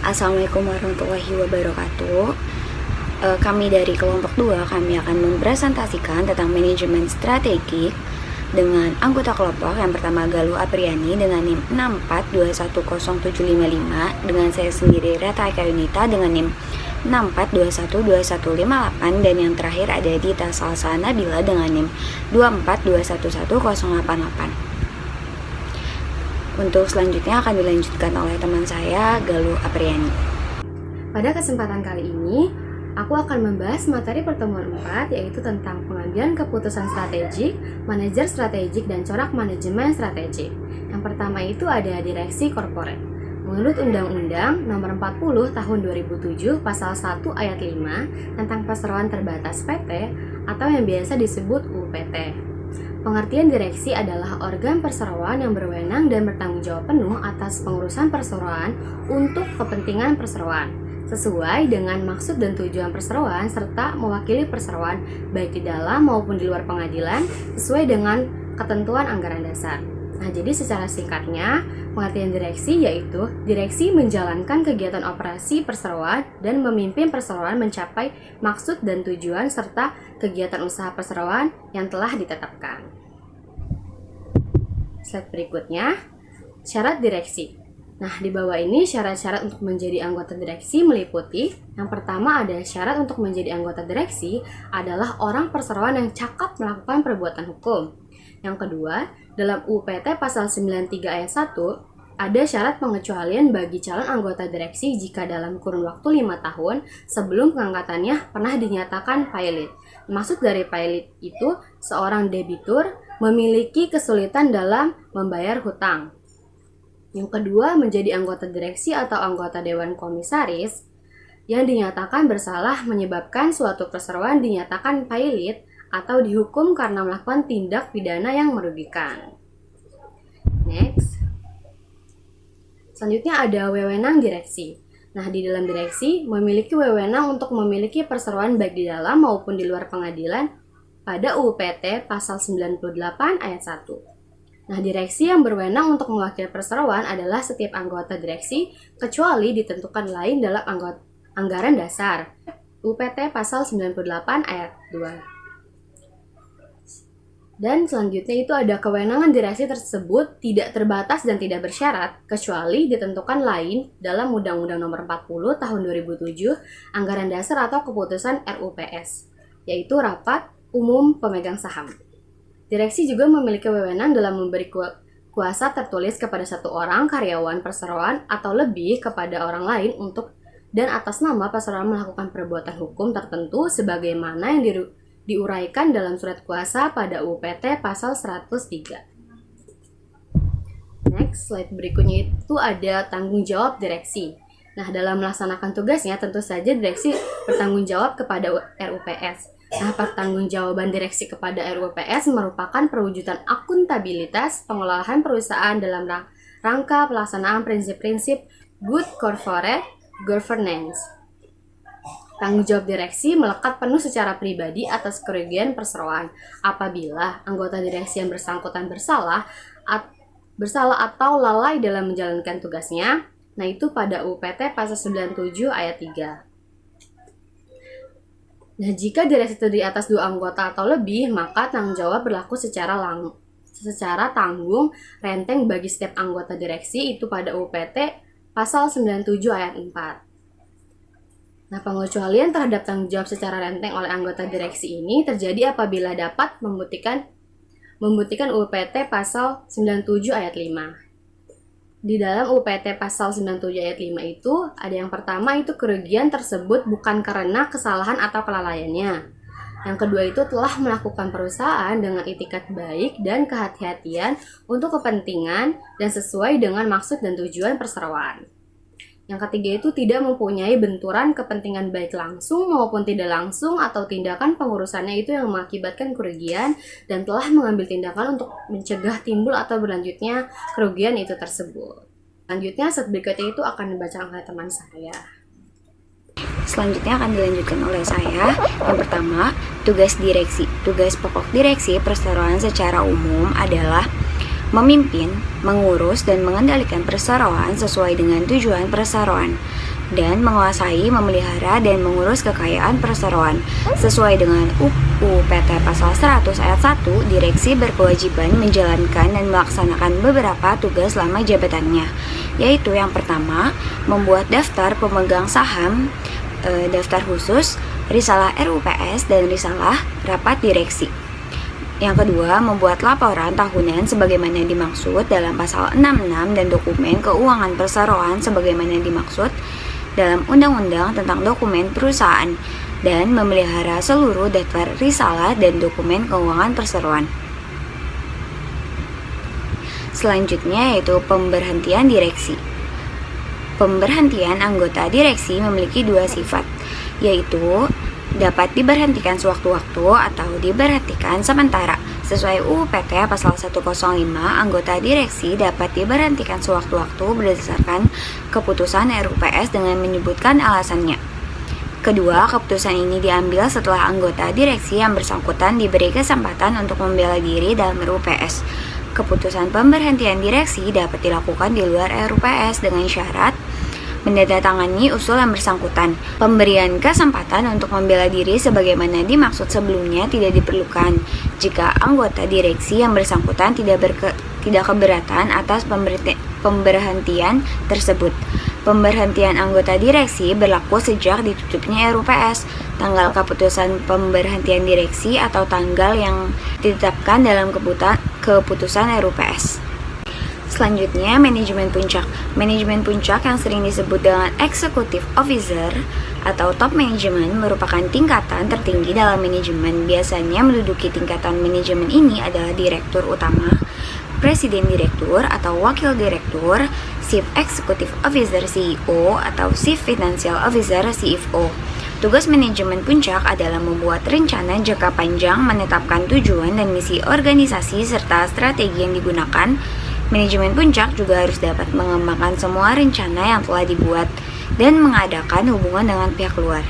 Assalamualaikum warahmatullahi wabarakatuh. Kami dari kelompok 2, kami akan mempresentasikan tentang manajemen strategik dengan anggota kelompok yang pertama Galuh Apriani dengan NIM 6421075, dengan saya sendiri Rata Eka Yunita dengan NIM 642121158, dan yang terakhir ada Dita Salsa Nabila dengan NIM 242111088. Untuk selanjutnya akan dilanjutkan oleh teman saya, Galuh Apriani. Pada kesempatan kali ini, aku akan membahas materi pertemuan 4, yaitu tentang pengambilan keputusan strategik, manajer strategik, dan corak manajemen strategik. Yang pertama itu ada direksi korporat. Menurut Undang-Undang Nomor 40 Tahun 2007 Pasal 1 Ayat 5 tentang perseroan terbatas PT atau yang biasa disebut UPT. Pengertian direksi adalah organ perseroan yang berwenang dan bertanggung jawab penuh atas pengurusan perseroan untuk kepentingan perseroan, sesuai dengan maksud dan tujuan perseroan serta mewakili perseroan baik di dalam maupun di luar pengadilan sesuai dengan ketentuan anggaran dasar. Nah, jadi secara singkatnya, pengertian direksi yaitu direksi menjalankan kegiatan operasi perseroan dan memimpin perseroan mencapai maksud dan tujuan serta kegiatan usaha perseroan yang telah ditetapkan. Slide berikutnya, syarat direksi. Nah, di bawah ini syarat-syarat untuk menjadi anggota direksi meliputi: yang pertama ada syarat untuk menjadi anggota direksi adalah orang perseroan yang cakap melakukan perbuatan hukum. Yang kedua, dalam UPT pasal 93 ayat 1 ada syarat pengecualian bagi calon anggota direksi jika dalam kurun waktu 5 tahun sebelum pengangkatannya pernah dinyatakan pailit. Maksud dari pailit itu seorang debitur memiliki kesulitan dalam membayar hutang. Yang kedua, menjadi anggota direksi atau anggota dewan komisaris yang dinyatakan bersalah menyebabkan suatu perseroan dinyatakan pailit atau dihukum karena melakukan tindak pidana yang merugikan. Next. Selanjutnya ada wewenang direksi. Nah, di dalam direksi memiliki wewenang untuk memiliki perseroan baik di dalam maupun di luar pengadilan pada UPT pasal 98 ayat 1. Nah, direksi yang berwenang untuk mewakili perseroan adalah setiap anggota direksi kecuali ditentukan lain dalam anggaran dasar UPT pasal 98 ayat 2. Dan selanjutnya itu ada kewenangan direksi tersebut tidak terbatas dan tidak bersyarat kecuali ditentukan lain dalam Undang-Undang Nomor 40 Tahun 2007 Anggaran Dasar atau Keputusan RUPS, yaitu Rapat Umum Pemegang Saham. Direksi juga memiliki wewenang dalam memberi kuasa tertulis kepada satu orang karyawan perseroan atau lebih kepada orang lain untuk dan atas nama perseroan melakukan perbuatan hukum tertentu sebagaimana yang diuraikan dalam surat kuasa pada UPT pasal 103. Next, slide berikutnya itu ada tanggung jawab direksi. Nah, dalam melaksanakan tugasnya tentu saja direksi bertanggung jawab kepada RUPS. Nah, pertanggungjawaban direksi kepada RUPS merupakan perwujudan akuntabilitas pengelolaan perusahaan dalam rangka pelaksanaan prinsip-prinsip good corporate governance. Tanggung jawab direksi melekat penuh secara pribadi atas kerugian perseroan apabila anggota direksi yang bersangkutan bersalah atau lalai dalam menjalankan tugasnya. Nah, itu pada UPT pasal 97 ayat 3. Nah, jika direksi terdiri atas 2 anggota atau lebih, maka tanggung jawab berlaku secara tanggung renteng bagi setiap anggota direksi, itu pada UPT pasal 97 ayat 4. Nah, pengecualian terhadap tanggung jawab secara renteng oleh anggota direksi ini terjadi apabila dapat membuktikan UPT pasal 97 ayat 5. Di dalam UPT pasal 97 ayat 5 itu ada yang pertama itu kerugian tersebut bukan karena kesalahan atau kelalaiannya. Yang kedua itu telah melakukan perusahaan dengan itikat baik dan kehati-hatian untuk kepentingan dan sesuai dengan maksud dan tujuan perseroan. Yang ketiga itu tidak mempunyai benturan kepentingan baik langsung maupun tidak langsung atau tindakan pengurusannya itu yang mengakibatkan kerugian dan telah mengambil tindakan untuk mencegah timbul atau berlanjutnya kerugian itu tersebut. Selanjutnya slide berikutnya itu akan dibacakan oleh teman saya. Selanjutnya akan dilanjutkan oleh saya. Yang pertama, tugas direksi. Tugas pokok direksi perseroan secara umum adalah memimpin, mengurus, dan mengendalikan perseroan sesuai dengan tujuan perseroan. dan menguasai, memelihara, dan mengurus kekayaan perseroan. Sesuai dengan UU PT Pasal 100 Ayat 1, direksi berkewajiban menjalankan dan melaksanakan beberapa tugas selama jabatannya, yaitu yang pertama, membuat daftar pemegang saham, daftar khusus, risalah RUPS, dan risalah rapat direksi. Yang kedua, membuat laporan tahunan sebagaimana dimaksud dalam pasal 66 dan dokumen keuangan perseroan sebagaimana dimaksud dalam Undang-Undang tentang dokumen perusahaan dan memelihara seluruh daftar risalah dan dokumen keuangan perseroan. Selanjutnya yaitu pemberhentian direksi. Pemberhentian anggota direksi memiliki dua sifat, yaitu dapat diberhentikan sewaktu-waktu atau diberhentikan sementara. Sesuai UU PT Pasal 105, anggota direksi dapat diberhentikan sewaktu-waktu berdasarkan keputusan RUPS dengan menyebutkan alasannya. Kedua, keputusan ini diambil setelah anggota direksi yang bersangkutan diberi kesempatan untuk membela diri dalam RUPS. Keputusan pemberhentian direksi dapat dilakukan di luar RUPS dengan syarat menandatangani usul yang bersangkutan. Pemberian kesempatan untuk membela diri sebagaimana dimaksud sebelumnya tidak diperlukan jika anggota direksi yang bersangkutan tidak keberatan atas pemberhentian tersebut. Pemberhentian anggota direksi berlaku sejak ditutupnya RUPS, tanggal keputusan pemberhentian direksi atau tanggal yang ditetapkan dalam keputusan RUPS. Selanjutnya, manajemen puncak. Manajemen puncak yang sering disebut dengan executive officer atau top management merupakan tingkatan tertinggi dalam manajemen. Biasanya menduduki tingkatan manajemen ini adalah direktur utama, presiden direktur atau wakil direktur, chief executive officer CEO atau chief financial officer CFO. Tugas manajemen puncak adalah membuat rencana jangka panjang, menetapkan tujuan dan misi organisasi serta strategi yang digunakan. Manajemen puncak juga harus dapat mengembangkan semua rencana yang telah dibuat dan mengadakan hubungan dengan pihak luar.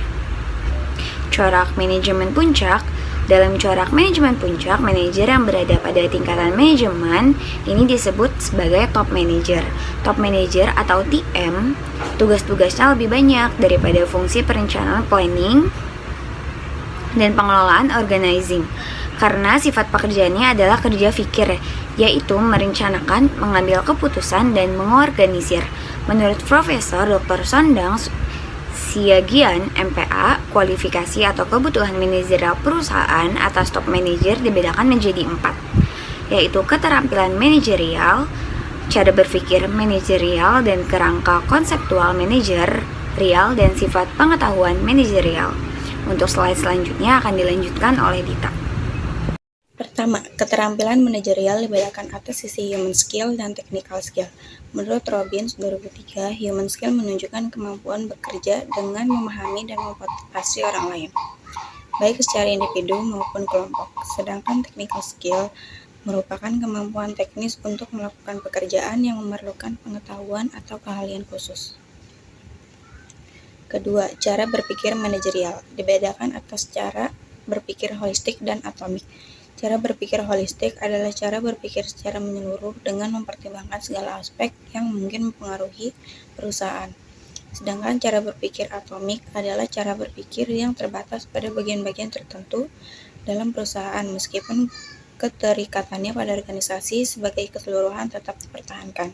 Corak manajemen puncak. Dalam corak manajemen puncak, manajer yang berada pada tingkatan manajemen ini disebut sebagai top manager. Top manager atau TM, tugas-tugasnya lebih banyak daripada fungsi perencanaan planning dan pengelolaan organizing. Karena sifat pekerjaannya adalah kerja fikir, yaitu merencanakan, mengambil keputusan, dan mengorganisir. Menurut Profesor Dr. Sondang Siagian, MPA, kualifikasi atau kebutuhan manajerial perusahaan atas top manager dibedakan menjadi 4, yaitu keterampilan manajerial, cara berpikir manajerial, dan kerangka konseptual manajerial, dan sifat pengetahuan manajerial. Untuk slide selanjutnya akan dilanjutkan oleh Dita. Pertama, keterampilan manajerial dibedakan atas sisi human skill dan technical skill. Menurut Robbins 2003, human skill menunjukkan kemampuan bekerja dengan memahami dan memotivasi orang lain, baik secara individu maupun kelompok. Sedangkan technical skill merupakan kemampuan teknis untuk melakukan pekerjaan yang memerlukan pengetahuan atau keahlian khusus. Kedua, cara berpikir manajerial dibedakan atas cara berpikir holistik dan atomik. Cara berpikir holistik adalah cara berpikir secara menyeluruh dengan mempertimbangkan segala aspek yang mungkin mempengaruhi perusahaan. Sedangkan cara berpikir atomik adalah cara berpikir yang terbatas pada bagian-bagian tertentu dalam perusahaan, meskipun keterikatannya pada organisasi sebagai keseluruhan tetap dipertahankan.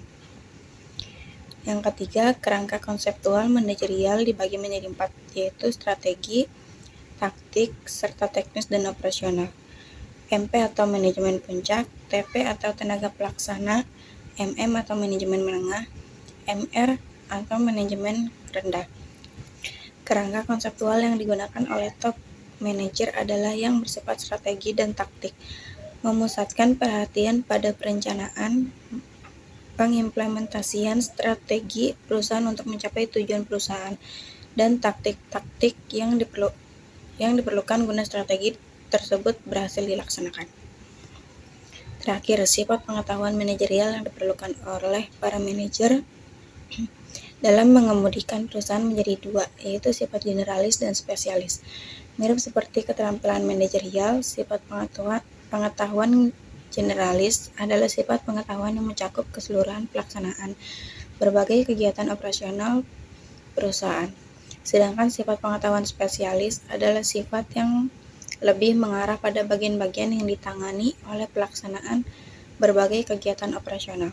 Yang ketiga, kerangka konseptual manajerial dibagi menjadi 4, yaitu strategi, taktik, serta teknis dan operasional. MP atau manajemen puncak, TP atau tenaga pelaksana, MM atau manajemen menengah, MR atau manajemen rendah. Kerangka konseptual yang digunakan oleh top manager adalah yang bersifat strategi dan taktik, memusatkan perhatian pada perencanaan, pengimplementasian strategi perusahaan untuk mencapai tujuan perusahaan, dan taktik-taktik yang diperlukan guna strategi tersebut berhasil dilaksanakan. Terakhir, sifat pengetahuan manajerial yang diperlukan oleh para manajer dalam mengemudikan perusahaan menjadi 2, yaitu sifat generalis dan spesialis. Mirip seperti keterampilan manajerial, sifat pengetahuan generalis adalah sifat pengetahuan yang mencakup keseluruhan pelaksanaan berbagai kegiatan operasional perusahaan. Sedangkan sifat pengetahuan spesialis adalah sifat yang lebih mengarah pada bagian-bagian yang ditangani oleh pelaksanaan berbagai kegiatan operasional.